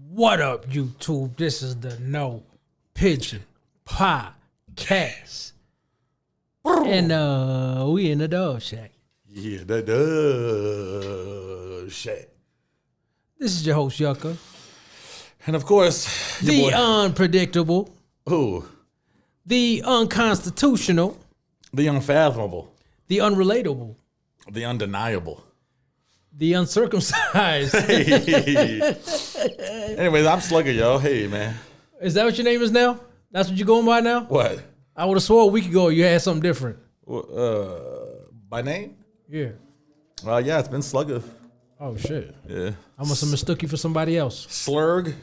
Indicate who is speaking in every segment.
Speaker 1: What up, YouTube? This is the No Pigeon Podcast. And we in the dog shack.
Speaker 2: Yeah, the dog shack.
Speaker 1: This is your host, Yucca.
Speaker 2: And of course,
Speaker 1: The unpredictable.
Speaker 2: Who?
Speaker 1: The unconstitutional.
Speaker 2: The unfathomable.
Speaker 1: The unrelatable.
Speaker 2: The undeniable.
Speaker 1: The uncircumcised.
Speaker 2: Hey. Anyways, I'm Slugger, yo. Hey, man.
Speaker 1: Is that what your name is now? That's what you're going by now?
Speaker 2: What?
Speaker 1: I would have swore a week ago you had something different.
Speaker 2: By name?
Speaker 1: Yeah.
Speaker 2: Yeah, it's been Slugger.
Speaker 1: Oh, shit.
Speaker 2: Yeah.
Speaker 1: I must have mistook you for somebody else.
Speaker 2: Slurg.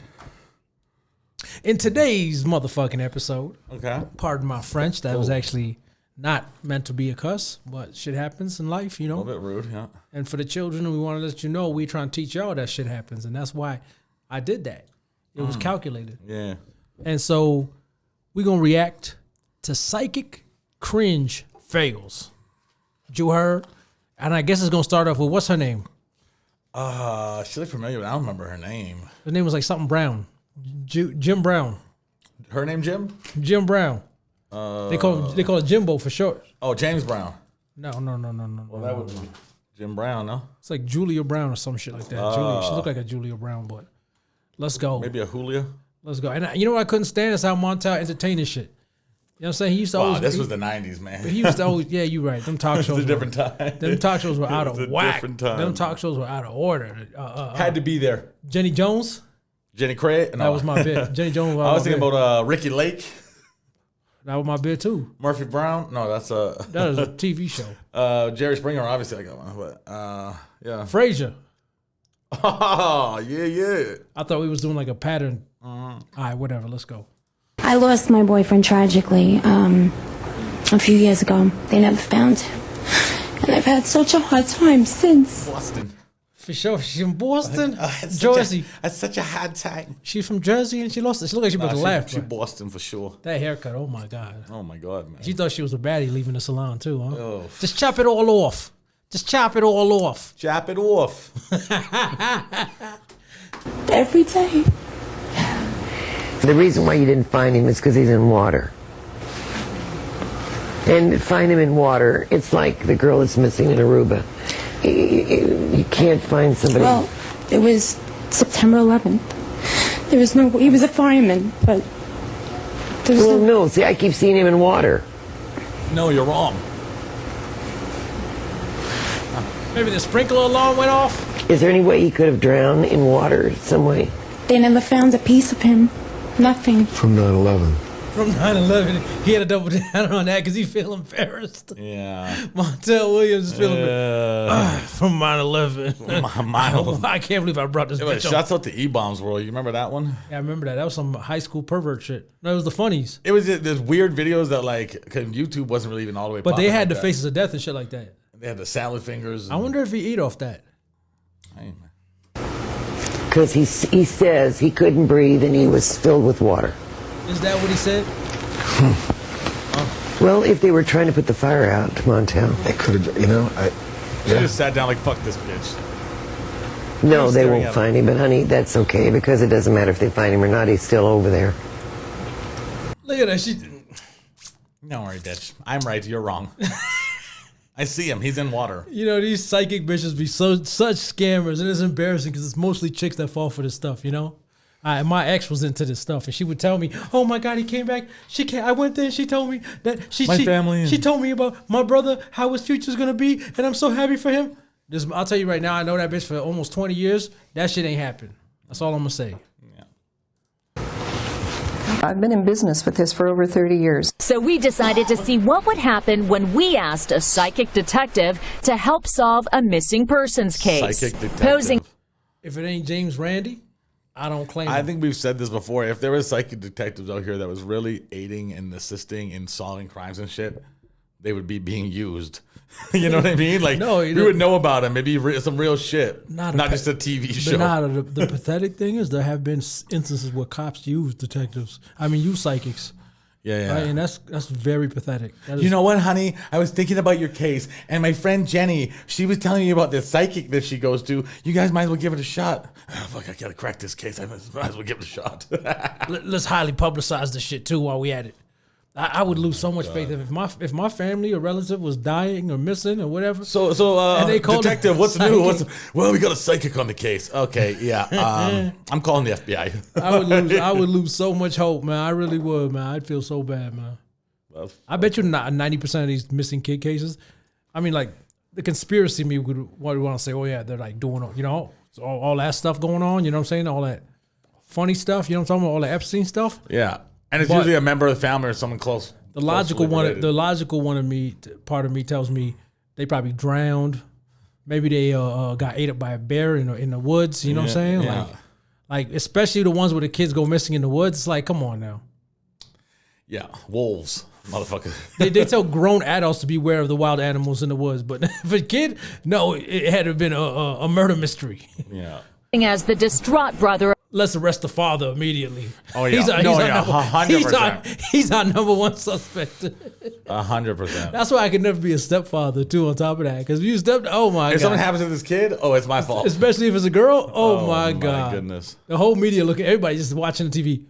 Speaker 1: In today's motherfucking episode,
Speaker 2: Okay.
Speaker 1: pardon my French, that was actually not meant to be a cuss, but shit happens in life, you know?
Speaker 2: A little bit rude, yeah.
Speaker 1: And for the children, we want to let you know we trying to teach y'all that shit happens, and that's why I did that. It was calculated.
Speaker 2: Yeah.
Speaker 1: And so we're going to react to psychic cringe fails. You heard? And I guess it's going to start off with, what's her name?
Speaker 2: She looked familiar, but I don't remember her name.
Speaker 1: Her name was like something Brown. Jim Brown.
Speaker 2: Her name Jim?
Speaker 1: Jim Brown. They call it Jimbo for short.
Speaker 2: Oh, James Brown.
Speaker 1: No.
Speaker 2: Well, that would be Jim Brown, no?
Speaker 1: It's like Julia Brown or some shit like that. Julia, she looked like a Julia Brown, but let's go.
Speaker 2: Maybe a Julia?
Speaker 1: Let's go. And you know what I couldn't stand is how Montel entertained this shit. You know what I'm saying? He used to always.
Speaker 2: This was the 90s, man.
Speaker 1: He used to always. Yeah, you're right. Them talk shows.
Speaker 2: It was a different time.
Speaker 1: Them talk shows were out of whack.
Speaker 2: Different time.
Speaker 1: Them talk shows were out of order.
Speaker 2: Had to be there.
Speaker 1: Jenny Jones.
Speaker 2: Jenny Craig? No.
Speaker 1: That was my bit. Jenny Jones.
Speaker 2: I was thinking about Ricky Lake.
Speaker 1: That was my bit too.
Speaker 2: Murphy Brown? No, that's
Speaker 1: That is a TV show.
Speaker 2: Jerry Springer, obviously I got one, but yeah.
Speaker 1: Frasier.
Speaker 2: Oh, yeah.
Speaker 1: I thought we was doing like a pattern. All right, whatever. Let's go.
Speaker 3: I lost my boyfriend tragically a few years ago. They never found him. And I've had such a hard time since.
Speaker 2: Boston.
Speaker 1: For sure. She's from Boston.
Speaker 2: Jersey. That's such a hard time.
Speaker 1: She's from Jersey and she lost it. She looked like she about to laugh.
Speaker 2: She Boston for sure.
Speaker 1: That haircut, oh my God.
Speaker 2: Oh my God, man.
Speaker 1: She thought she was a baddie leaving the salon too, huh?
Speaker 2: Oh.
Speaker 1: Just chop it all off. Just chop it all off.
Speaker 2: Chop it off.
Speaker 3: Every day.
Speaker 4: The reason why you didn't find him is because he's in water. And find him in water, it's like the girl that's missing in Aruba. You can't find somebody.
Speaker 3: Well, it was September 11th. There was no, he was a fireman, but there was
Speaker 4: Well,
Speaker 3: no,
Speaker 4: no, see, I keep seeing him in water.
Speaker 2: No, you're wrong.
Speaker 1: Maybe the sprinkler alarm went off?
Speaker 4: Is there any way he could have drowned in water some way?
Speaker 3: they never found a piece of him. Nothing.
Speaker 5: From 9/11.
Speaker 1: From 9/11, he had to double down on that because he feel embarrassed.
Speaker 2: Yeah.
Speaker 1: Montel Williams is feeling from 9/11. I can't believe I brought this bitch up.
Speaker 2: Shouts out to E-Bombs World. You remember that one?
Speaker 1: Yeah, I remember that. That was some high school pervert shit. No, it was the funnies.
Speaker 2: It was there's weird videos that cause YouTube wasn't really even all the way.
Speaker 1: But they had
Speaker 2: like
Speaker 1: the
Speaker 2: that.
Speaker 1: faces of death and shit like that.
Speaker 2: They had the salad fingers.
Speaker 1: I wonder if he eat off that.
Speaker 2: Hey, man.
Speaker 4: Because he says he couldn't breathe and he was filled with water.
Speaker 1: Is that what he said?
Speaker 4: Well, if they were trying to put the fire out, Montel.
Speaker 5: They could have,
Speaker 2: They just sat down like, fuck this bitch.
Speaker 4: No, they
Speaker 2: staring
Speaker 4: won't
Speaker 2: at
Speaker 4: find him, but honey, that's okay because it doesn't matter if they find him or not. He's still over there.
Speaker 1: Look at that.
Speaker 2: Don't worry, bitch. I'm right. You're wrong. I see him. He's in water.
Speaker 1: You know, these psychic bitches be such scammers, and it's embarrassing because it's mostly chicks that fall for this stuff, you know? My ex was into this stuff, and she would tell me, "Oh my God, he came back. I went there, and she told me that
Speaker 2: family.
Speaker 1: She told me about my brother, how his future's gonna be, and I'm so happy for him." I'll tell you right now, I know that bitch for almost 20 years. That shit ain't happened. That's all I'm gonna say.
Speaker 6: I've been in business with this for over 30 years.
Speaker 7: So we decided to see what would happen when we asked a psychic detective to help solve a missing persons case.
Speaker 2: Psychic detective.
Speaker 7: Posing
Speaker 1: If it ain't James Randi, I don't claim
Speaker 2: I
Speaker 1: it.
Speaker 2: think we've said this before. If there was psychic detectives out here that was really aiding and assisting in solving crimes and shit, they would be being used. You know what I mean? Like,
Speaker 1: No,
Speaker 2: we would know about them. Maybe some real shit. Not just a TV show.
Speaker 1: But the pathetic thing is there have been instances where cops use detectives. I mean, use psychics.
Speaker 2: Yeah.
Speaker 1: Right? And that's very pathetic. That is,
Speaker 2: You know what, honey? I was thinking about your case, and my friend Jenny, she was telling me about this psychic that she goes to. You guys might as well give it a shot. Oh, fuck, I gotta crack this case. I might as well give it a shot.
Speaker 1: let's highly publicize this shit too while we at it. I would lose so much faith if my family or relative was dying or missing or whatever.
Speaker 2: So
Speaker 1: And they called
Speaker 2: detective,
Speaker 1: it
Speaker 2: what's new?
Speaker 1: psychic.
Speaker 2: Well, we got a psychic on the case. Okay, yeah. I'm calling the FBI.
Speaker 1: I would lose so much hope, man. I really would, man. I'd feel so bad, man. I bet you not 90% of these missing kid cases. I mean, like the conspiracy me would want to say, oh yeah, they're like doing, all that stuff going on. You know what I'm saying? All that funny stuff. You know what I'm talking about? All the Epstein stuff.
Speaker 2: Yeah. And it's
Speaker 1: But-
Speaker 2: usually a member of the family or someone close.
Speaker 1: The logical one,
Speaker 2: related.
Speaker 1: the logical one of me, part of me tells me they probably drowned. Maybe they got ate up by a bear in the woods. You know what I'm saying?
Speaker 2: Yeah.
Speaker 1: Like especially the ones where the kids go missing in the woods. It's like, come on now.
Speaker 2: Yeah, wolves, motherfucker.
Speaker 1: They tell grown adults to beware of the wild animals in the woods, but for a kid, no, it had to have been a murder mystery.
Speaker 2: Yeah.
Speaker 7: As the distraught brother
Speaker 1: Let's arrest the father immediately.
Speaker 2: Oh, yeah.
Speaker 1: He's our,
Speaker 2: No,
Speaker 1: he's our
Speaker 2: yeah,
Speaker 1: number,
Speaker 2: 100%.
Speaker 1: he's our number one suspect.
Speaker 2: 100%.
Speaker 1: That's why I could never be a stepfather too. On top of that, because if you oh my
Speaker 2: If
Speaker 1: god,
Speaker 2: something happens to this kid, oh, it's my fault.
Speaker 1: especially if it's a girl, oh my god,
Speaker 2: Goodness.
Speaker 1: the whole media looking, everybody just watching the TV.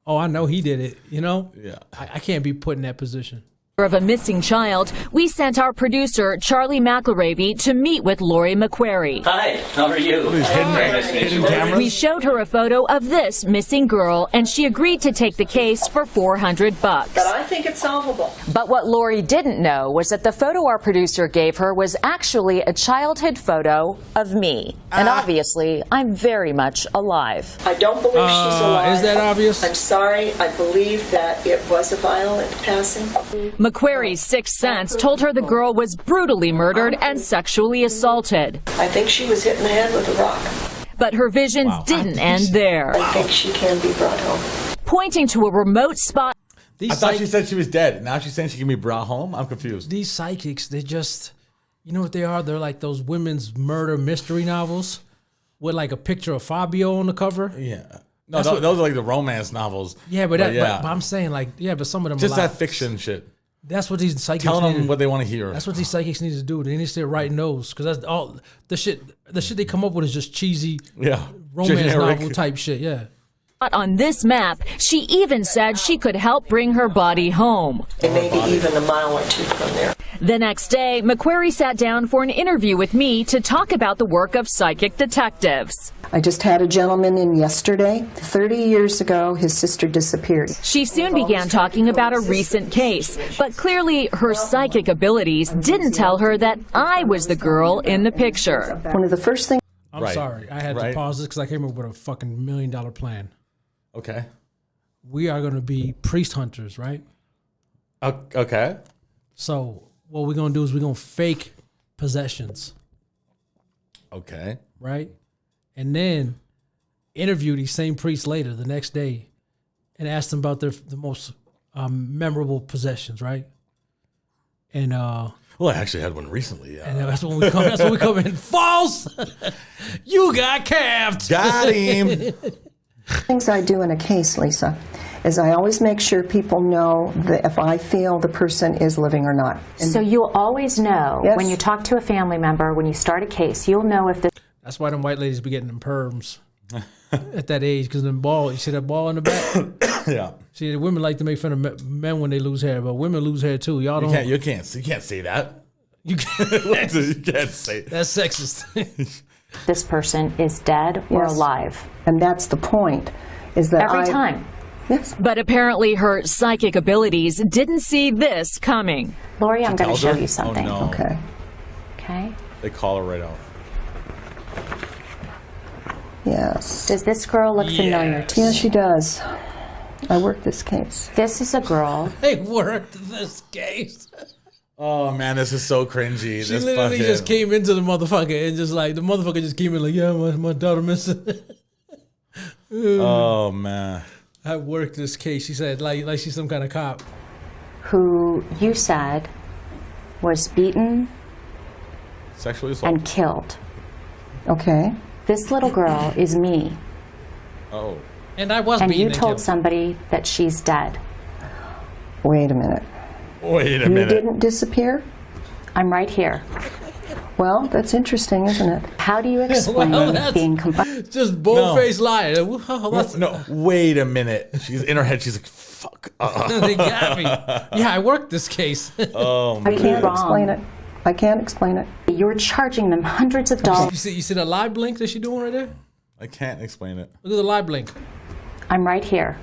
Speaker 1: Oh, I know he did it. You know,
Speaker 2: Yeah.
Speaker 1: I can't be put in that position.
Speaker 7: of a missing child, we sent our producer, Charlie McElravy, to meet with Lori McQuarrie.
Speaker 5: Hi, how are you?
Speaker 2: Hidden cameras?
Speaker 7: We showed her a photo of this missing girl, and she agreed to take the case for $400.
Speaker 6: But I think it's solvable.
Speaker 8: But what Lori didn't know was that the photo our producer gave her was actually a childhood photo of me. And obviously, I'm very much alive.
Speaker 6: I don't believe she's alive.
Speaker 1: Is that obvious?
Speaker 6: I'm sorry. I believe that it was a violent passing.
Speaker 7: McQuarrie's sixth sense told her the girl was brutally murdered and sexually assaulted.
Speaker 6: I think she was hit in the head with a rock.
Speaker 7: But her visions didn't end there.
Speaker 6: I think she can be brought home.
Speaker 7: Pointing to a remote spot
Speaker 1: These
Speaker 2: I thought
Speaker 1: psych-
Speaker 2: she said she was dead. Now she's saying she can be brought home? I'm confused.
Speaker 1: these psychics, they just, you know what they are? They're like those women's murder mystery novels with like a picture of Fabio on the cover.
Speaker 2: Yeah. No, those are like the romance novels.
Speaker 1: Yeah, but I'm saying like, yeah, but some of them
Speaker 2: Just
Speaker 1: are like,
Speaker 2: that fiction shit.
Speaker 1: That's what these psychics
Speaker 2: Telling
Speaker 1: need.
Speaker 2: them what they want to hear.
Speaker 1: That's what these psychics need to do. They need to start writing those because that's all the shit. The shit they come up with is just cheesy
Speaker 2: Yeah.
Speaker 1: romance
Speaker 2: Generic.
Speaker 1: novel type shit. Yeah.
Speaker 7: on this map. She even said she could help bring her body home.
Speaker 6: And maybe even a mile or two from there.
Speaker 7: The next day, McQuarrie sat down for an interview with me to talk about the work of psychic detectives.
Speaker 6: I just had a gentleman in yesterday. 30 years ago, his sister disappeared.
Speaker 7: She soon began talking about a recent case, but clearly her psychic abilities didn't tell her that I was the girl in the picture.
Speaker 6: One of the first things
Speaker 1: I'm
Speaker 2: Right.
Speaker 1: sorry. I had to
Speaker 2: Right.
Speaker 1: pause this because I came up with a fucking $1 million plan.
Speaker 2: Okay.
Speaker 1: We are going to be priest hunters, right?
Speaker 2: Okay.
Speaker 1: So what we're going to do is we're going to fake possessions,
Speaker 2: Okay.
Speaker 1: right? And then interview these same priests later the next day and ask them about the most memorable possessions, right? And
Speaker 2: Well, I actually had one recently.
Speaker 1: and that's when we come. That's when we come in. False. You got calved.
Speaker 2: Got him.
Speaker 6: things I do in a case, Lisa, is I always make sure people know that if I feel the person is living or not. And
Speaker 8: So you'll always know
Speaker 6: Yes.
Speaker 8: when you talk to a family member, when you start a case, you'll know if the
Speaker 1: That's why them white ladies be getting them perms at that age because them ball. You see that ball in the back?
Speaker 2: Yeah.
Speaker 1: See, the women like to make fun of men when they lose hair, but women lose hair too. Y'all don't.
Speaker 2: You can't say that.
Speaker 1: You can't.
Speaker 2: You can't say.
Speaker 1: That's sexist.
Speaker 8: this person is dead or
Speaker 6: Yes.
Speaker 8: alive.
Speaker 6: and that's the point, is that
Speaker 8: Every time.
Speaker 6: Yes.
Speaker 7: But apparently her psychic abilities didn't see this coming.
Speaker 8: Lori, I'm going to
Speaker 2: Tells
Speaker 8: show
Speaker 2: her?
Speaker 8: you something.
Speaker 2: Oh, no.
Speaker 6: Okay.
Speaker 8: Okay?
Speaker 2: They call her right out.
Speaker 6: Yes.
Speaker 8: Does this girl look familiar to you?
Speaker 6: Yes, she does. I worked this case.
Speaker 8: This is a girl.
Speaker 1: They worked this case.
Speaker 2: Oh man, this is so cringy.
Speaker 1: She
Speaker 2: This
Speaker 1: literally
Speaker 2: fucking-
Speaker 1: just came into the motherfucker and just like the motherfucker just came in like, yeah, my daughter missing.
Speaker 2: Oh man.
Speaker 1: I worked this case. She said like she's some kind of cop.
Speaker 8: Who you said was beaten
Speaker 2: Sexually assault.
Speaker 8: and killed.
Speaker 6: Okay.
Speaker 8: This little girl is me,
Speaker 2: Oh.
Speaker 1: And I was
Speaker 8: and
Speaker 1: beaten
Speaker 8: you
Speaker 1: and
Speaker 8: told
Speaker 1: killed.
Speaker 8: somebody that she's dead.
Speaker 6: Wait a minute.
Speaker 2: Wait a
Speaker 6: You
Speaker 2: minute.
Speaker 6: didn't disappear?
Speaker 5: I'm right here.
Speaker 6: Well, that's interesting, isn't it?
Speaker 5: How do you explain
Speaker 1: Well, that's
Speaker 5: being confined?
Speaker 1: just bold-faced lying.
Speaker 2: No, wait a minute. She's in her head. She's like, "Fuck."
Speaker 1: They got me. Yeah, I worked this case.
Speaker 2: Oh
Speaker 6: I
Speaker 2: my
Speaker 6: can't
Speaker 2: god.
Speaker 6: explain it. I can't explain it.
Speaker 5: You're charging them hundreds of dollars.
Speaker 1: You see the live blink that she doing right there?
Speaker 2: I can't explain it.
Speaker 1: Look at the live blink.
Speaker 5: I'm right here.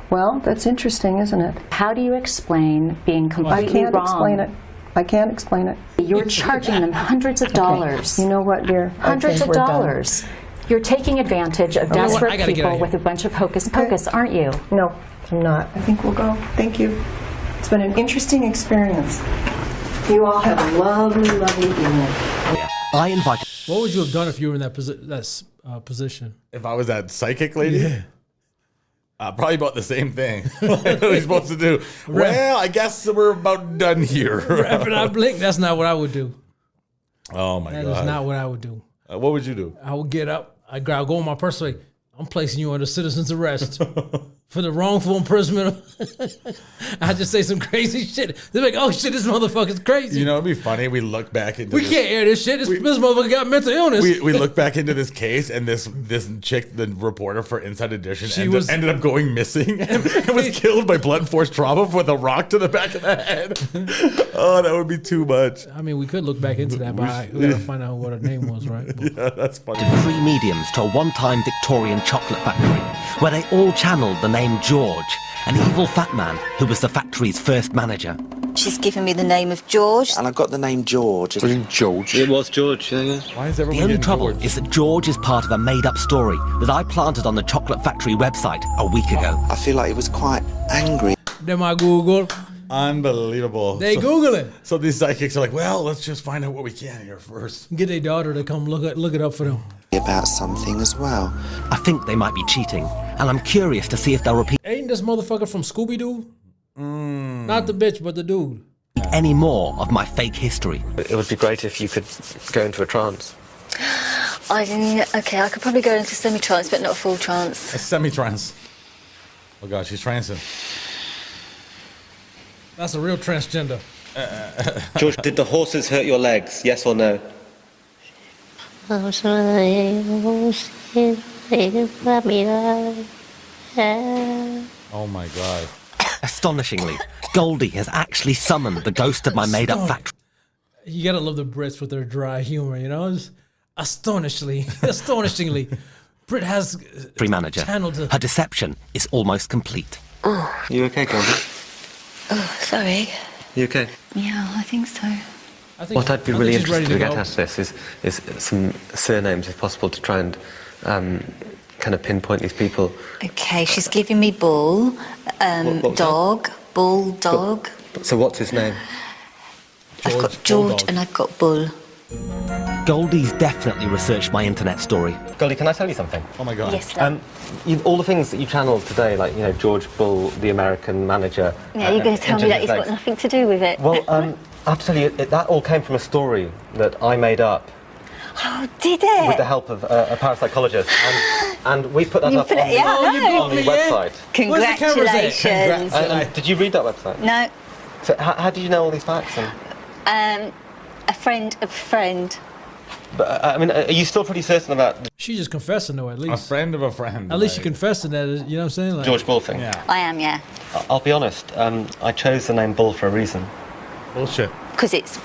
Speaker 6: Well, that's interesting, isn't it?
Speaker 5: How do you explain being
Speaker 6: I
Speaker 5: completely
Speaker 6: can't
Speaker 5: wrong?
Speaker 6: explain it. I can't explain it.
Speaker 5: You're charging them hundreds of dollars.
Speaker 6: You know what, dear? I
Speaker 5: Hundreds
Speaker 6: think
Speaker 5: of
Speaker 6: we're done.
Speaker 5: dollars. You're taking advantage of
Speaker 1: know what? I
Speaker 5: desperate
Speaker 1: gotta get out
Speaker 5: people
Speaker 1: of
Speaker 5: with
Speaker 1: here.
Speaker 5: a bunch of hocus pocus, aren't you?
Speaker 6: No, I'm not. I think we'll go. Thank you. It's been an interesting experience. You all have a lovely, lovely evening.
Speaker 9: I invited.
Speaker 1: What would you have done if you were in that position?
Speaker 2: If I was that psychic lady, probably about the same thing. What are we supposed to do? Well, I guess we're about done here.
Speaker 1: Rapid eye blink. That's not what I would do.
Speaker 2: Oh my
Speaker 1: That
Speaker 2: god.
Speaker 1: is not what I would do.
Speaker 2: What would you do?
Speaker 1: I would get up. I'd go on my purse. Like, I'm placing you under citizen's arrest for the wrongful imprisonment. I just say some crazy shit. They're like, "Oh shit, this motherfucker's crazy."
Speaker 2: You know, it'd be funny. We look back into
Speaker 1: we
Speaker 2: this.
Speaker 1: can't air this shit. This motherfucker got mental illness.
Speaker 2: We look back into this case, and this chick, the reporter for Inside Edition,
Speaker 1: was-
Speaker 2: ended up going missing and was killed by blunt force trauma with a rock to the back of the head. Oh, that would be too much.
Speaker 1: I mean, we could look back into that, but we gotta find out what her name was, right? But
Speaker 2: Yeah, that's funny.
Speaker 9: Three mediums to a one-time Victorian chocolate factory, where they all channeled the name George, an evil fat man who was the factory's first manager.
Speaker 10: She's given me the name of George.
Speaker 11: And I got the name George.
Speaker 12: George. It was George. Yeah.
Speaker 2: Why is
Speaker 9: The
Speaker 2: everyone
Speaker 9: only
Speaker 2: getting
Speaker 9: trouble
Speaker 2: George?
Speaker 9: is that George is part of a made-up story that I planted on the chocolate factory website a week ago.
Speaker 11: I feel like he was quite angry.
Speaker 1: then my Google,
Speaker 2: Unbelievable.
Speaker 1: they
Speaker 2: So-
Speaker 1: Google it.
Speaker 2: So these psychics are like, well, let's just find out what we can here first.
Speaker 1: Get their daughter to come look it up for them.
Speaker 11: About something as well.
Speaker 9: I think they might be cheating, and I'm curious to see if they'll repeat
Speaker 1: Ain't this motherfucker from Scooby Doo? Not the bitch, but the dude.
Speaker 9: any more of my fake history.
Speaker 12: It would be great if you could go into a trance.
Speaker 10: Okay, I could probably go into semi-trance, but not a full trance.
Speaker 2: A semi-trance. Oh gosh, she's trancing.
Speaker 1: That's a real transgender.
Speaker 12: George, did the horses hurt your legs? Yes or no?
Speaker 2: Oh my god.
Speaker 9: Astonishingly, Goldie has actually summoned the ghost of my made-up factory
Speaker 1: You gotta love the Brits with their dry humor, you know? It's astonishingly. Brit has
Speaker 9: manager.
Speaker 1: channeled
Speaker 9: Her deception is almost complete.
Speaker 12: You okay, Goldie?
Speaker 10: Oh, sorry.
Speaker 12: You okay?
Speaker 10: Yeah, I think so.
Speaker 1: I think,
Speaker 12: What I'd be
Speaker 1: I think
Speaker 12: really
Speaker 1: she's ready
Speaker 12: interested to get
Speaker 1: go.
Speaker 12: out of this is some surnames, if possible, to try and kind of pinpoint these people.
Speaker 10: Okay, she's giving me Bull,
Speaker 12: What was
Speaker 10: Dog, Bull, Dog.
Speaker 12: So what's his name?
Speaker 10: I've got George
Speaker 1: Bulldog.
Speaker 10: and I've got Bull.
Speaker 9: Goldie's definitely researched my internet story.
Speaker 12: Goldie, can I tell you something?
Speaker 2: Oh my god.
Speaker 10: Yes, love.
Speaker 12: All the things that you channeled today, like, you know, George Bull, the American manager.
Speaker 10: Yeah, you're going to tell me that it's got nothing to do with it.
Speaker 12: Well, I have to tell you, that all came from a story that I made up
Speaker 10: Oh, did it?
Speaker 12: with the help of a parapsychologist. And we put that
Speaker 10: You
Speaker 12: up
Speaker 10: put
Speaker 12: on,
Speaker 10: it- yeah, I know.
Speaker 12: on the
Speaker 1: Yeah.
Speaker 12: website.
Speaker 1: Where's the cameras at?
Speaker 10: Congratulations.
Speaker 12: And did you read that website?
Speaker 10: No,
Speaker 12: So how did you know all these facts?
Speaker 10: a friend of a friend.
Speaker 12: But I mean, are you still pretty certain about the
Speaker 1: She's just confessing though, at
Speaker 2: A
Speaker 1: least.
Speaker 2: friend of a friend.
Speaker 1: At least she
Speaker 2: like-
Speaker 1: confessing that, you know what I'm saying? Like,
Speaker 12: George Bull thing?
Speaker 2: Yeah.
Speaker 10: I am, yeah.
Speaker 12: I'll be honest, I chose the name Bull for a reason.
Speaker 2: Bullshit.
Speaker 10: Because it's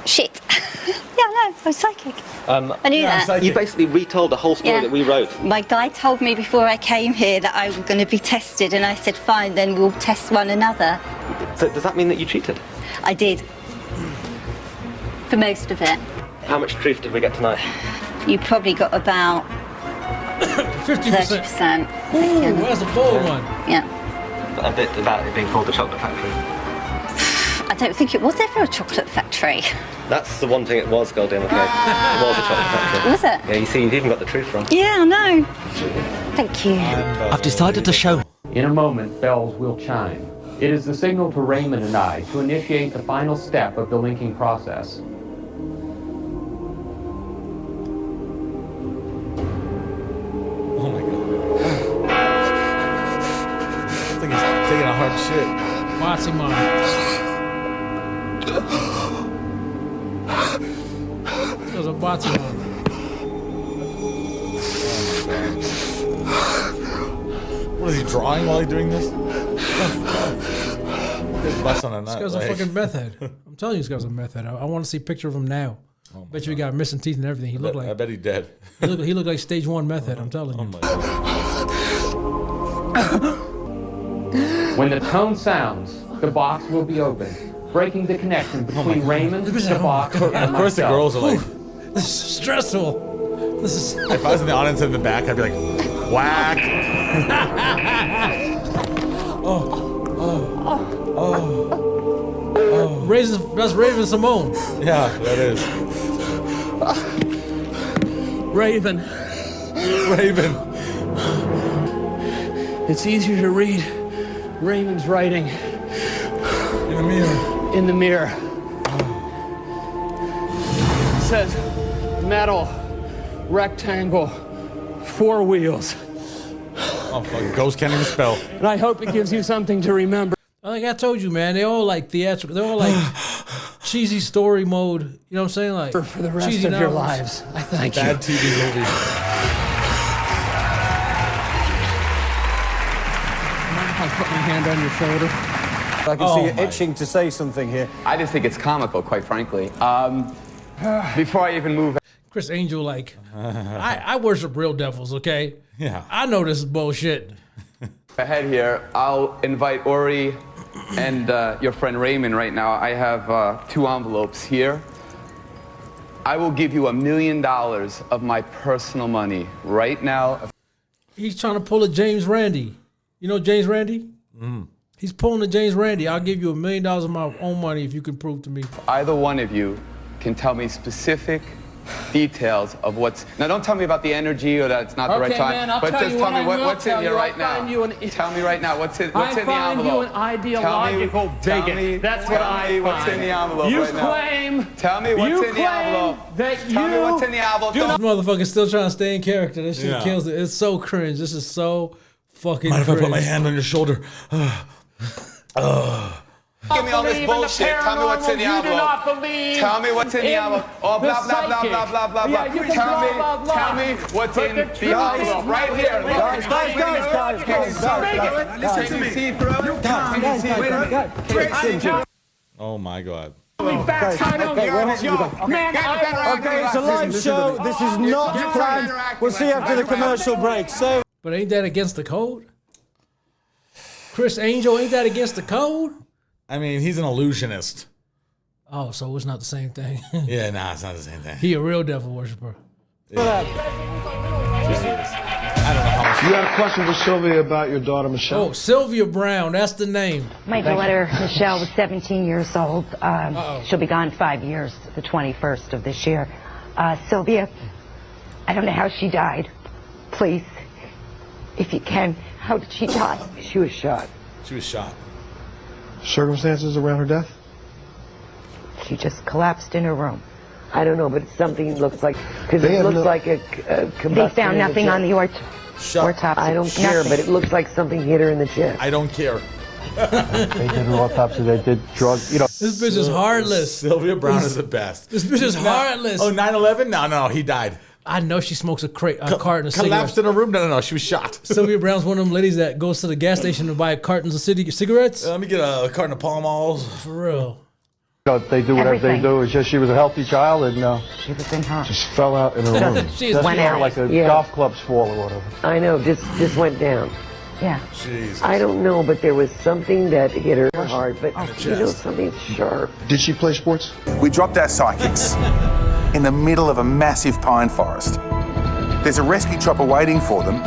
Speaker 10: shit. Yeah, I know, I'm psychic. I knew
Speaker 2: Yeah, I'm
Speaker 10: that.
Speaker 2: psychic.
Speaker 12: You basically retold the whole story
Speaker 10: Yeah.
Speaker 12: that we wrote.
Speaker 10: My guy told me before I came here that I was going to be tested, and I said, fine, then we'll test one another.
Speaker 12: So does that mean that you cheated?
Speaker 10: I did. For most of it.
Speaker 12: How much truth did we get tonight?
Speaker 10: You probably got about
Speaker 1: 50%.
Speaker 10: 30%.
Speaker 1: Ooh, that's a bold one.
Speaker 10: Yeah.
Speaker 12: A bit about it being called the Chocolate Factory.
Speaker 10: I don't think it was ever a chocolate factory.
Speaker 12: That's the one thing it was, Goldie, I'm afraid. It was a chocolate factory.
Speaker 10: Was it?
Speaker 12: Yeah, you see, you've even got the truth wrong.
Speaker 10: Yeah, I know. Thank you.
Speaker 9: I've decided to show
Speaker 13: In a moment, bells will chime. It is the signal to Raymond and I to initiate the final step of the linking process.
Speaker 2: Oh my god. I think he's taking a hard shit.
Speaker 1: Botsy mom. There's a Botsy mom.
Speaker 2: What is he drawing while he's doing this? This bust on a nut.
Speaker 1: This guy's a fucking meth head. I'm telling you, this guy's a meth head. I want to see a picture of him now. Bet you he got missing teeth and everything. He looked like.
Speaker 2: I bet he's dead.
Speaker 1: He looked like stage 1 meth head. I'm telling you.
Speaker 2: Oh my God.
Speaker 13: When the tone sounds, the box will be opened, breaking the connection between Raymond, the box, and
Speaker 2: Of course, the girls are like,
Speaker 1: this is stressful. This is.
Speaker 2: if I was in the audience in the back, I'd be like, whack.
Speaker 1: That's Raven Simone.
Speaker 2: Yeah, that is.
Speaker 14: Raven.
Speaker 2: Raven.
Speaker 14: It's easier to read Raymond's writing.
Speaker 2: In the mirror.
Speaker 14: In the mirror. It says metal, rectangle, 4 wheels.
Speaker 2: Oh, fuck. Ghost can't even spell.
Speaker 14: And I hope it gives you something to remember.
Speaker 1: Like I told you, man, they all like theatrical. They're all like cheesy story mode. You know what I'm saying? Like
Speaker 14: For the rest of your lives. I thank you.
Speaker 2: Bad TV movie.
Speaker 14: I put my hand on your shoulder.
Speaker 15: I can see you itching to say something here.
Speaker 16: I just think it's comical, quite frankly. Before I even move...
Speaker 1: Chris Angel, like, I worship real devils, okay?
Speaker 2: Yeah.
Speaker 1: I know this is bullshit.
Speaker 16: Ahead here, I'll invite Ori and your friend Raymond right now. I have 2 envelopes here. I will give you $1 million of my personal money right now.
Speaker 1: He's trying to pull a James Randi. You know James Randi? He's pulling a James Randi. I'll give you $1 million of my own money if you can prove to me.
Speaker 16: Either one of you can tell me specific details of what's... Now, don't tell me about the energy or that it's not the right time.
Speaker 14: Man, I'll
Speaker 16: but
Speaker 14: tell
Speaker 16: just
Speaker 14: you
Speaker 16: tell
Speaker 14: what
Speaker 16: me what's in here right now. Tell me right now what's in the envelope.
Speaker 14: I find you an ideological bigot. That's what I find.
Speaker 16: What's in the envelope
Speaker 14: You
Speaker 16: right now.
Speaker 14: claim...
Speaker 16: Tell me what's in the envelope. Tell me what's in the envelope.
Speaker 1: This motherfucker's still trying to stay in character. This shit
Speaker 2: Yeah.
Speaker 1: kills it. It's so cringe. This is so fucking
Speaker 2: Mind if I
Speaker 1: cringe.
Speaker 2: put my hand on your shoulder?
Speaker 16: Give me all this bullshit. Tell me what's in the envelope. Tell me what's in the envelope. Oh, blah, blah, blah, blah, blah, blah, blah. Tell me what's in the envelope. Right here.
Speaker 15: Guys.
Speaker 16: Listen to me. See through?
Speaker 2: Oh my God.
Speaker 15: Okay, it's a live show. This is not planned. We'll see you after the commercial break. So.
Speaker 1: But ain't that against the code? Chris Angel, ain't that against the code?
Speaker 2: I mean, he's an illusionist.
Speaker 1: Oh, so it's not the same thing.
Speaker 2: Yeah, nah, it's not the same thing.
Speaker 1: He a real devil worshiper.
Speaker 2: Yeah. I don't know how much.
Speaker 17: You had a question for Sylvia about your daughter, Michelle?
Speaker 1: Oh, Sylvia Brown, that's the name.
Speaker 18: My daughter, Michelle, was 17 years old. She'll be gone 5 years, the 21st of this year. Sylvia, I don't know how she died. Please, if you can, how did she die?
Speaker 4: She was shot.
Speaker 2: She was shot.
Speaker 17: Circumstances around her death?
Speaker 18: She just collapsed in her room.
Speaker 4: I don't know, but something looks like... Because it looks like a combustion.
Speaker 18: They found nothing on the
Speaker 4: autopsy. I don't care, but it looks like something hit her in the chest.
Speaker 2: I don't care.
Speaker 17: They did an autopsy, they did drugs, you know.
Speaker 1: This bitch is heartless.
Speaker 2: Sylvia Brown is the best.
Speaker 1: This bitch is heartless.
Speaker 2: Oh, 9/11? No, he died.
Speaker 1: I know she smokes a carton of cigarettes.
Speaker 2: Collapsed in a room? No, she was shot.
Speaker 1: Sylvia Brown's one of them ladies that goes to the gas station to buy cartons of cigarettes.
Speaker 2: Let me get a carton of Pall Malls.
Speaker 1: For real.
Speaker 17: You know, they do whatever they do. It's just she was a healthy child and
Speaker 18: she was in her.
Speaker 17: just fell out in her room.
Speaker 1: She
Speaker 17: That's
Speaker 1: went
Speaker 17: more
Speaker 1: out.
Speaker 17: like a golf club's fall or whatever.
Speaker 4: I know, just went down.
Speaker 18: Yeah.
Speaker 2: Jesus.
Speaker 4: I don't know, but there was something that hit her hard, but you know, something sharp.
Speaker 17: Did she play sports?
Speaker 19: We dropped our psychics in the middle of a massive pine forest. There's a rescue chopper waiting for them.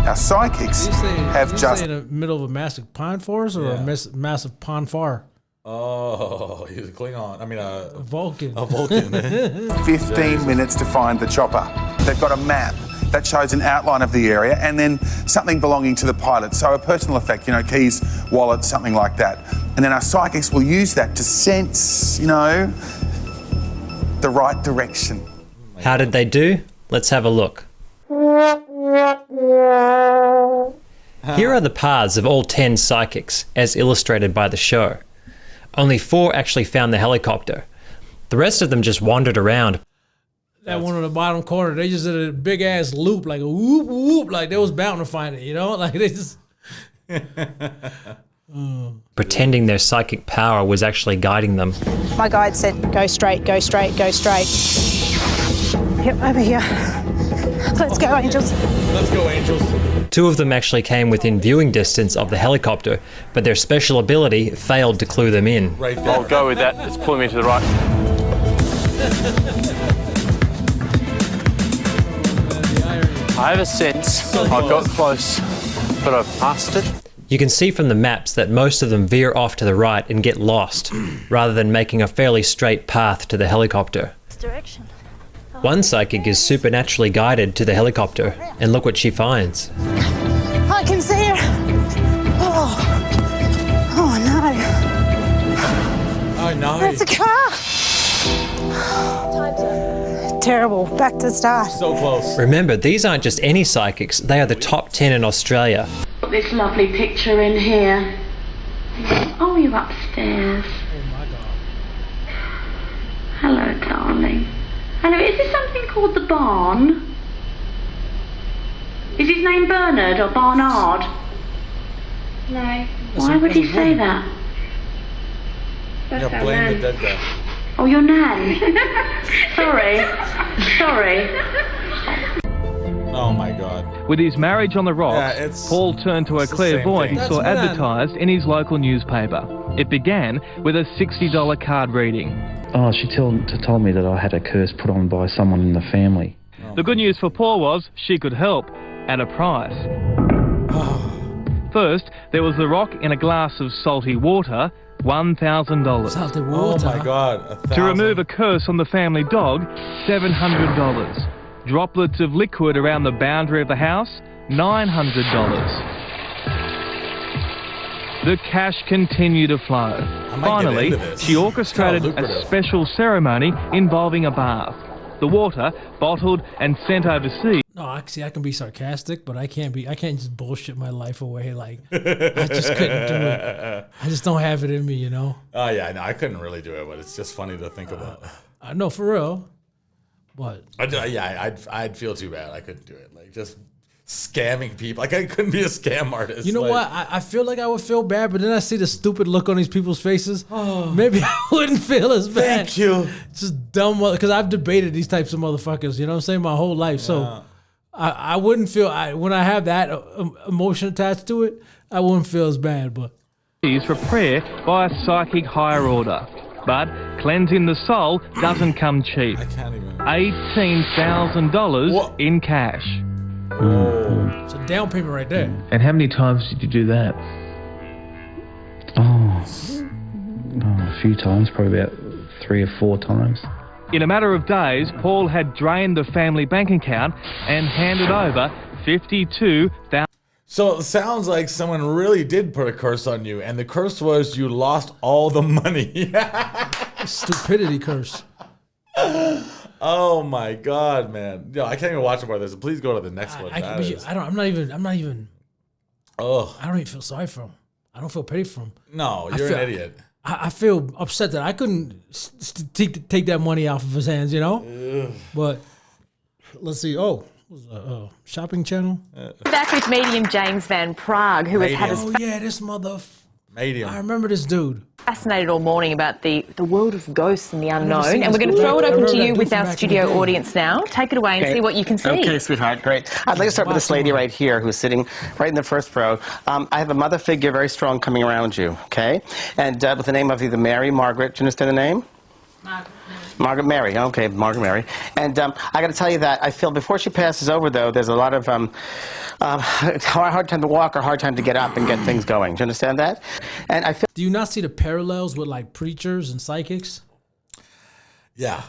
Speaker 19: Our psychics have just...
Speaker 1: in the middle of a massive pine forest or a massive pine fire?
Speaker 2: Oh, he was a Klingon. I mean, a
Speaker 1: Vulcan.
Speaker 2: A Vulcan, man.
Speaker 19: 15 minutes to find the chopper. They've got a map that shows an outline of the area and then something belonging to the pilot. So a personal effect, you know, keys, wallet, something like that. And then our psychics will use that to sense, you know, the right direction.
Speaker 20: How did they do? Let's have a look. Here are the paths of all 10 psychics, as illustrated by the show. Only 4 actually found the helicopter. The rest of them just wandered around.
Speaker 1: That one on the bottom corner, they just did a big ass loop, like a whoop whoop, like they was bound to find it, you know? Like they just
Speaker 20: pretending their psychic power was actually guiding them.
Speaker 21: My guide said, go straight, go straight, go straight. Yep, over here. Let's go, angels.
Speaker 2: Let's go, angels.
Speaker 20: 2 of them actually came within viewing distance of the helicopter, but their special ability failed to clue them in.
Speaker 2: Right there.
Speaker 14: I'll go with that. It's pulling me to the right. I have a sense I got close, but I passed it.
Speaker 20: You can see from the maps that most of them veer off to the right and get lost, rather than making a fairly straight path to the helicopter.
Speaker 21: Direction.
Speaker 20: One psychic is supernaturally guided to the helicopter, and look what she finds.
Speaker 21: I can see her. Oh no.
Speaker 2: Oh no.
Speaker 21: That's a car. Terrible. Back to the start.
Speaker 2: So close.
Speaker 20: Remember, these aren't just any psychics, they are the top 10 in Australia.
Speaker 22: Got this lovely picture in here. Oh, you're upstairs.
Speaker 1: Oh my God.
Speaker 22: Hello, darling. Hello, is this something called the barn? Is his name Bernard or Barnard? No. Why would he say that?
Speaker 2: Yeah, blame the dead guy.
Speaker 22: Oh, your nan. Sorry.
Speaker 2: Oh my God.
Speaker 23: With his marriage on the rocks, Paul turned to a clairvoyant he saw advertised in his local newspaper. It began with a $60 card reading.
Speaker 24: Oh, she told me that I had a curse put on by someone in the family.
Speaker 23: The good news for Paul was she could help at a price. First, there was the rock in a glass of salty water, $1,000.
Speaker 1: Salty water.
Speaker 2: Oh my God.
Speaker 23: To remove a curse on the family dog, $700. Droplets of liquid around the boundary of the house, $900. The cash continued to flow. Finally, she orchestrated a special ceremony involving a bath. The water, bottled and sent overseas.
Speaker 1: No, actually, I can be sarcastic, but I can't just bullshit my life away. Like, I just couldn't do it. I just don't have it in me, you know?
Speaker 2: Oh yeah, no, I couldn't really do it, but it's just funny to think about.
Speaker 1: I know, for real. But
Speaker 2: I'd feel too bad. I couldn't do it. Like, just scamming people. Like, I couldn't be a scam artist.
Speaker 1: You know
Speaker 2: like,
Speaker 1: what? I feel like I would feel bad, but then I see the stupid look on these people's faces. Maybe I wouldn't feel as bad.
Speaker 2: Thank you.
Speaker 1: Just dumb, because I've debated these types of motherfuckers, you know what I'm saying, my whole life. Yeah. So I wouldn't feel, when I have that emotion attached to it, I wouldn't feel as bad. But
Speaker 23: for prayer by a psychic higher order. But cleansing the soul doesn't come cheap.
Speaker 2: I can't even.
Speaker 23: $18,000 in cash.
Speaker 1: It's a down payment right there.
Speaker 24: And how many times did you do that? Oh, a few times, probably about 3 or 4 times.
Speaker 23: In a matter of days, Paul had drained the family bank account and handed over $52,000.
Speaker 2: So it sounds like someone really did put a curse on you, and the curse was you lost all the money.
Speaker 1: Stupidity curse.
Speaker 2: Oh my God, man! Yo, I can't even watch more of this. Please go to the next one.
Speaker 1: I'm not even.
Speaker 2: Oh,
Speaker 1: I don't even feel sorry for him. I don't feel pity for him.
Speaker 2: No, you're an idiot.
Speaker 1: I feel upset that I couldn't take that money off of his hands, you know.
Speaker 2: Ugh.
Speaker 1: But let's see. Oh, shopping channel.
Speaker 8: Back with medium James Van Prague, who has had us.
Speaker 1: Oh yeah, this
Speaker 2: medium.
Speaker 1: I remember this dude.
Speaker 8: Fascinated all morning about the world of ghosts and the unknown, and we're going to throw it open to you with our studio audience now. Take it away and see what you can see.
Speaker 25: Okay, sweetheart, great. I'd like to start with this lady right here who's sitting right in the first row. I have a mother figure, very strong, coming around you, okay? And with the name of either Mary, Margaret, do you understand the name? Margaret Mary, okay, Margaret Mary. And I got to tell you that I feel before she passes over, though, there's a lot of hard time to walk or hard time to get up and get things going. Do you understand that? And I feel.
Speaker 1: Do you not see the parallels with like preachers and psychics?
Speaker 2: Yeah.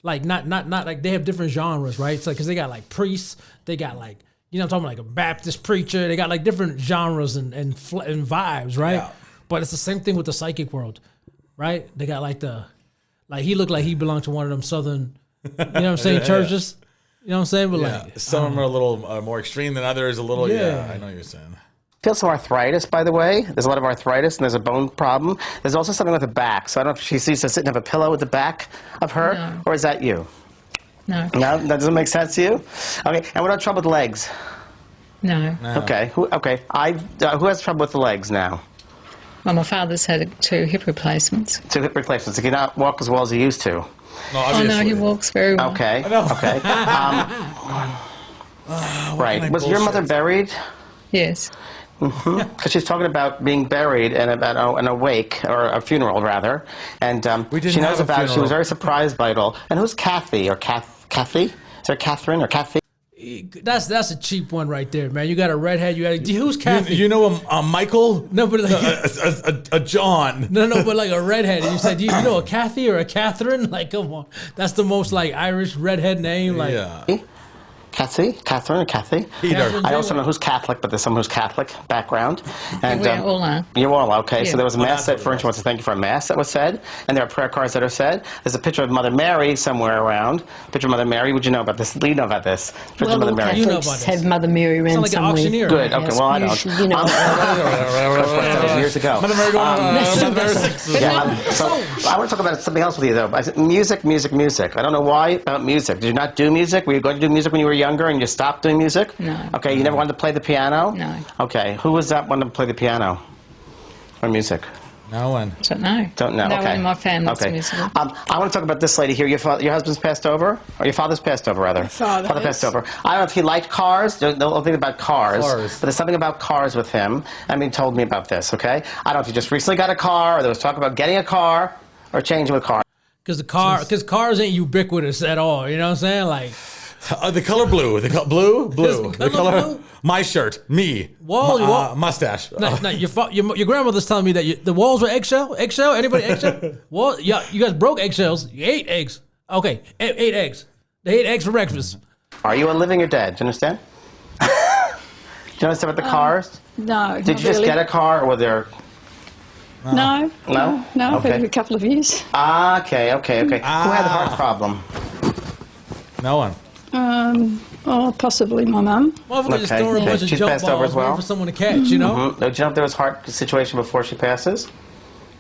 Speaker 1: Like not like they have different genres, right? It's like because they got like priests, they got like I'm talking like a Baptist preacher. They got like different genres and vibes, right? Yeah. But it's the same thing with the psychic world, right? They got like he looked like he belonged to one of them southern, you know what I'm saying, churches. You know what I'm saying? But like
Speaker 2: some of them are a little more extreme than others. A little, I know what you're saying.
Speaker 25: Feel some arthritis, by the way. There's a lot of arthritis, and there's a bone problem. There's also something with the back. So I don't know if she seems to sit and have a pillow at the back of her,
Speaker 3: No.
Speaker 25: or is that you?
Speaker 3: No.
Speaker 25: No, that doesn't make sense to you. Okay, and what about trouble with legs?
Speaker 3: No.
Speaker 25: Okay, who has trouble with the legs now?
Speaker 3: Well, my father's had 2 hip replacements.
Speaker 25: 2 hip replacements. He cannot walk as well as he used to.
Speaker 3: Oh, no, he walks very well.
Speaker 25: Okay. Okay. Right. Was your mother buried?
Speaker 3: Yes.
Speaker 25: Because she's talking about being buried and about an wake, or a funeral rather, and she knows about it. She was very surprised by it all. And who's Kathy or Kathy? Is there Catherine or Kathy?
Speaker 1: That's a cheap one right there, man. You got a redhead. You got who's Kathy?
Speaker 2: You know a Michael?
Speaker 1: No, but like,
Speaker 2: a John.
Speaker 1: No, but like a redhead. And you said, you know a Kathy or a Catherine? Like, come on, that's the most like Irish redhead name. Like,
Speaker 25: Kathy? Catherine or Kathy?
Speaker 1: Either.
Speaker 25: I also know who's Catholic, but there's someone who's Catholic background. And
Speaker 3: We all are.
Speaker 25: You all are, okay.
Speaker 3: Yeah.
Speaker 25: So there was a mass said, for instance, wants to thank you for a mass that was said, and there are prayer cards that are said. There's a picture of Mother Mary somewhere around. Picture of Mother Mary. Would you know about this? Do you know about this? Picture of
Speaker 21: Well,
Speaker 25: Mother
Speaker 21: all
Speaker 25: Mary.
Speaker 21: Catholics have Mother Mary around
Speaker 1: like an
Speaker 21: somewhere.
Speaker 1: auctioneer.
Speaker 25: Good. Okay. Well, I don't.
Speaker 21: You know.
Speaker 25: Years ago.
Speaker 2: Mother Mary going
Speaker 25: So I want to talk about something else with you, though. I said, music. I don't know why about music. Did you not do music? Were you going to do music when you were younger and you stopped doing music?
Speaker 3: No.
Speaker 25: Okay, you never wanted to play the piano?
Speaker 3: No.
Speaker 25: Okay, who was that one to play the piano or music?
Speaker 2: No one.
Speaker 3: Don't know.
Speaker 25: Don't know.
Speaker 3: No
Speaker 25: Okay.
Speaker 3: one in my family's
Speaker 25: Okay.
Speaker 3: musical.
Speaker 25: I want to talk about this lady here. Your husband's passed over, or your father's passed over, rather.
Speaker 21: Father
Speaker 25: passed
Speaker 21: has.
Speaker 25: over. I don't know if he liked cars. The whole thing about cars.
Speaker 2: Cars.
Speaker 25: But there's something about cars with him. I mean, told me about this. Okay. I don't know if he just recently got a car, or there was talk about getting a car, or changing a car.
Speaker 1: because cars ain't ubiquitous at all. You know what I'm saying? Like,
Speaker 2: The color blue. Blue.
Speaker 1: The color blue?
Speaker 2: My shirt. Me. Mustache.
Speaker 1: no, your grandmother's telling me that the walls were eggshell. Anybody eggshell? Wall? Yeah, you guys broke eggshells. You ate eggs. Okay, 8 eggs. They ate eggs for breakfast.
Speaker 25: Are you a living or dead? Do you understand? Do you understand about the cars?
Speaker 21: No.
Speaker 25: Did you just get a car, or were there?
Speaker 21: No.
Speaker 25: No?
Speaker 21: No,
Speaker 25: Okay.
Speaker 21: for a couple of years.
Speaker 25: Okay. Who had the heart problem?
Speaker 2: No one.
Speaker 21: Possibly my mum.
Speaker 1: Motherfucker just throwing a bunch of
Speaker 25: She's
Speaker 1: jump
Speaker 25: passed over
Speaker 1: balls
Speaker 25: as well?
Speaker 1: waiting for someone to catch, you know?
Speaker 25: Mm-hmm. Did you know if there was heart situation before she passes?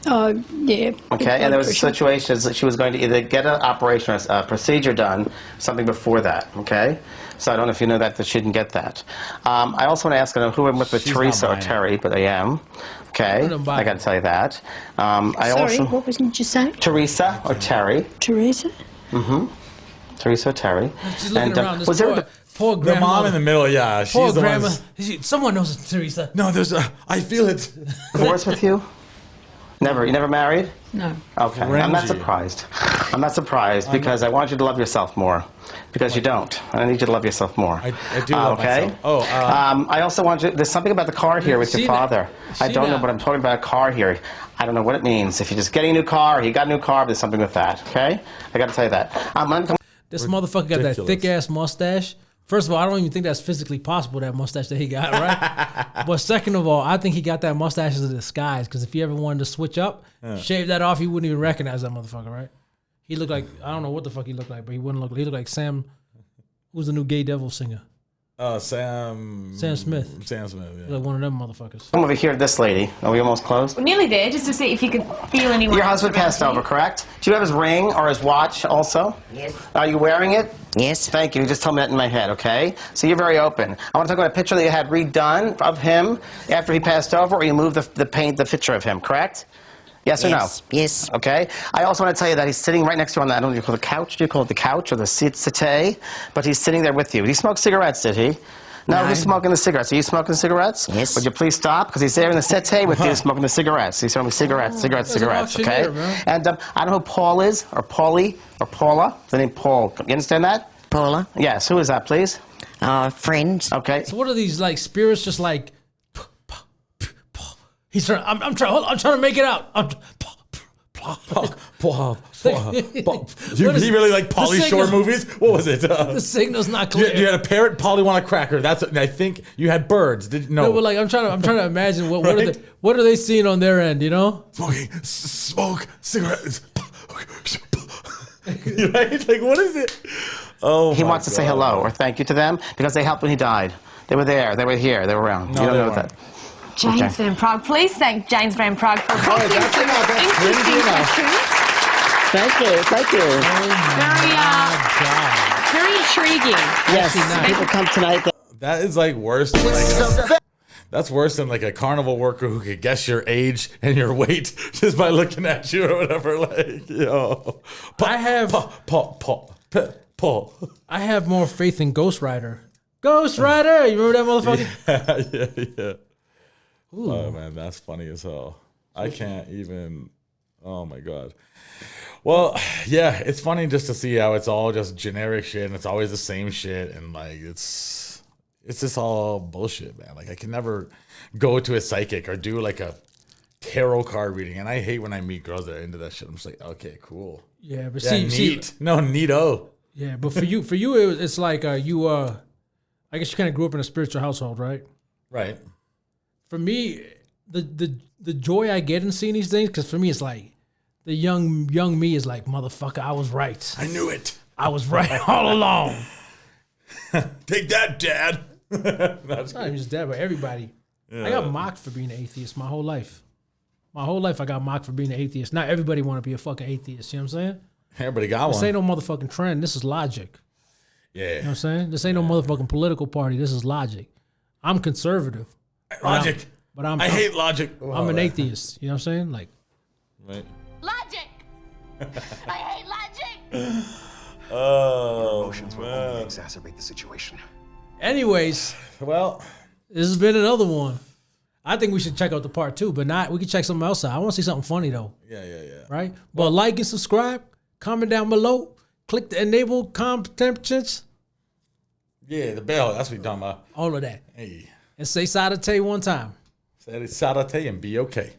Speaker 21: Yeah.
Speaker 25: Okay, and there was a
Speaker 21: Pressure.
Speaker 25: situation that she was going to either get an operation or a procedure done, something before that, okay? So I don't know if you know that she didn't get that. I also want to ask, I don't know who I'm with
Speaker 2: She's
Speaker 25: Teresa
Speaker 2: not
Speaker 25: or
Speaker 2: buying
Speaker 25: Terry, but I am. Okay, I got to tell you that.
Speaker 21: Sorry, what did you say?
Speaker 25: Teresa or Terry.
Speaker 21: Teresa?
Speaker 25: Mm-hmm. Teresa or Terry.
Speaker 1: She's looking around. This
Speaker 25: was there
Speaker 1: poor
Speaker 2: The
Speaker 1: grandma.
Speaker 2: mom in the middle, yeah.
Speaker 1: Poor
Speaker 2: She's the
Speaker 1: grandma.
Speaker 2: one.
Speaker 1: Someone knows it's Teresa.
Speaker 2: No, I feel it.
Speaker 25: divorced with you? Never. You never married?
Speaker 3: No.
Speaker 25: Okay. I'm not
Speaker 2: Cringy.
Speaker 25: surprised. I'm not surprised because I want you to love yourself more. Because you don't. And I need you to love yourself more.
Speaker 2: I do love
Speaker 25: okay?
Speaker 2: myself. Oh,
Speaker 25: I also want you. There's something about the car here with your
Speaker 1: See
Speaker 25: father.
Speaker 1: that?
Speaker 25: I
Speaker 1: See
Speaker 25: don't know,
Speaker 1: that?
Speaker 25: but I'm talking about a car here. I don't know what it means. If you're just getting a new car, or he got a new car, there's something with that. Okay? I got to tell you that.
Speaker 1: This motherfucker got that thick ass mustache. First of all, I don't even think that's physically possible, that mustache that he got, right? But second of all, I think he got that mustache as a disguise, because if he ever wanted to switch up, shave that off, he wouldn't even recognize that motherfucker, right? He looked like, I don't know what the fuck he looked like, but he looked like Sam, who's the new Gay Devil singer?
Speaker 2: Sam
Speaker 1: Smith.
Speaker 2: Sam Smith, yeah.
Speaker 1: Like one of them motherfuckers.
Speaker 25: Come over here, this lady. Are we almost close?
Speaker 5: We're nearly there, just to see if you could feel anyone.
Speaker 25: Your husband
Speaker 5: else around
Speaker 25: passed
Speaker 5: you.
Speaker 25: over, correct? Do you have his ring or his watch also?
Speaker 4: Yes.
Speaker 25: Are you wearing it?
Speaker 4: Yes.
Speaker 25: Thank you. You just told me that in my head, okay? So you're very open. I want to talk about a picture that you had redone of him after he passed over, or you moved the picture of him, correct? Yes or
Speaker 4: Yes.
Speaker 25: no?
Speaker 4: Yes.
Speaker 25: Okay. I also want to tell you that he's sitting right next to you on the, I don't know if you call it the couch. Do you call it the couch or the settee? But he's sitting there with you. Did he smoke cigarettes, did he? No, who's smoking the cigarettes? Are you smoking cigarettes?
Speaker 4: Yes.
Speaker 25: Would you please stop? Because he's there in the settee with you smoking the cigarettes. He's smoking cigarettes, cigarettes, okay? And I don't know who Paul is, or Paulie, or Paula. The name Paul. You understand that?
Speaker 4: Paula.
Speaker 25: Yes. Who is that, please?
Speaker 4: Friend.
Speaker 25: Okay.
Speaker 1: So what are these like spirits just like? He's trying. I'm trying to make it out.
Speaker 2: You really like Pauly Shore movies? What was it?
Speaker 1: The signal's not clear.
Speaker 2: You had a parrot. Pauly want a cracker. That's. I think you had birds. No,
Speaker 1: but like I'm trying to imagine what are they seeing on their end? You know,
Speaker 2: smoke cigarettes. Right? Like what is it? Oh,
Speaker 25: he wants to say hello or thank you to them because they helped when he died. They were there. They were here. They were around.
Speaker 2: No,
Speaker 25: you don't
Speaker 2: they
Speaker 25: know
Speaker 2: weren't.
Speaker 25: that.
Speaker 5: James Van Prague. Please thank James Van Prague for booking
Speaker 2: that's enough. That's crazy enough.
Speaker 25: Thank you. Thank you.
Speaker 3: Very intriguing.
Speaker 25: Yes, people come tonight.
Speaker 2: That is like worse than that's worse than like a carnival worker who could guess your age and your weight just by looking at you or whatever. Like, yo.
Speaker 1: I have
Speaker 2: Paul.
Speaker 1: I have more faith in Ghost Rider. Ghost Rider, you remember that motherfucker?
Speaker 2: Yeah. Oh man, that's funny as hell. I can't even. Oh my god. Well, yeah, it's funny just to see how it's all just generic shit and it's always the same shit and like it's just all bullshit, man. Like I can never go to a psychic or do like a tarot card reading, and I hate when I meet girls that are into that shit. I'm just like, okay, cool.
Speaker 1: Yeah, but
Speaker 2: neat. No, neato.
Speaker 1: Yeah, but for you, it's like you. I guess you kind of grew up in a spiritual household, right?
Speaker 2: Right.
Speaker 1: For me, the joy I get in seeing these things, because for me it's like the young me is like, motherfucker, I was right.
Speaker 2: I knew it.
Speaker 1: I was right all along.
Speaker 2: Take that, Dad.
Speaker 1: It's not even just dad, but everybody.
Speaker 2: Yeah.
Speaker 1: I got mocked for being an atheist my whole life. My whole life I got mocked for being an atheist. Not everybody want to be a fucking atheist. You know what I'm saying?
Speaker 2: Everybody got
Speaker 1: This
Speaker 2: one.
Speaker 1: ain't no motherfucking trend. This is logic.
Speaker 2: Yeah.
Speaker 1: You know what I'm saying? This ain't no motherfucking political party. This is logic. I'm conservative.
Speaker 2: Logic. I hate logic.
Speaker 1: I'm an atheist. You know what I'm saying? Like,
Speaker 2: right.
Speaker 5: Logic. I hate logic.
Speaker 2: Oh,
Speaker 6: emotions will only exacerbate the situation.
Speaker 1: anyways,
Speaker 2: well,
Speaker 1: this has been another one. I think we should check out the part 2, but not. We can check something else out. I want to see something funny though.
Speaker 2: Yeah.
Speaker 1: Right? But like and subscribe. Comment down below. Click the enable competitions.
Speaker 2: Yeah, the bell. That's what we're talking about.
Speaker 1: All of that.
Speaker 2: Hey.
Speaker 1: And say Sadate one time.
Speaker 2: Say Sadate and be okay.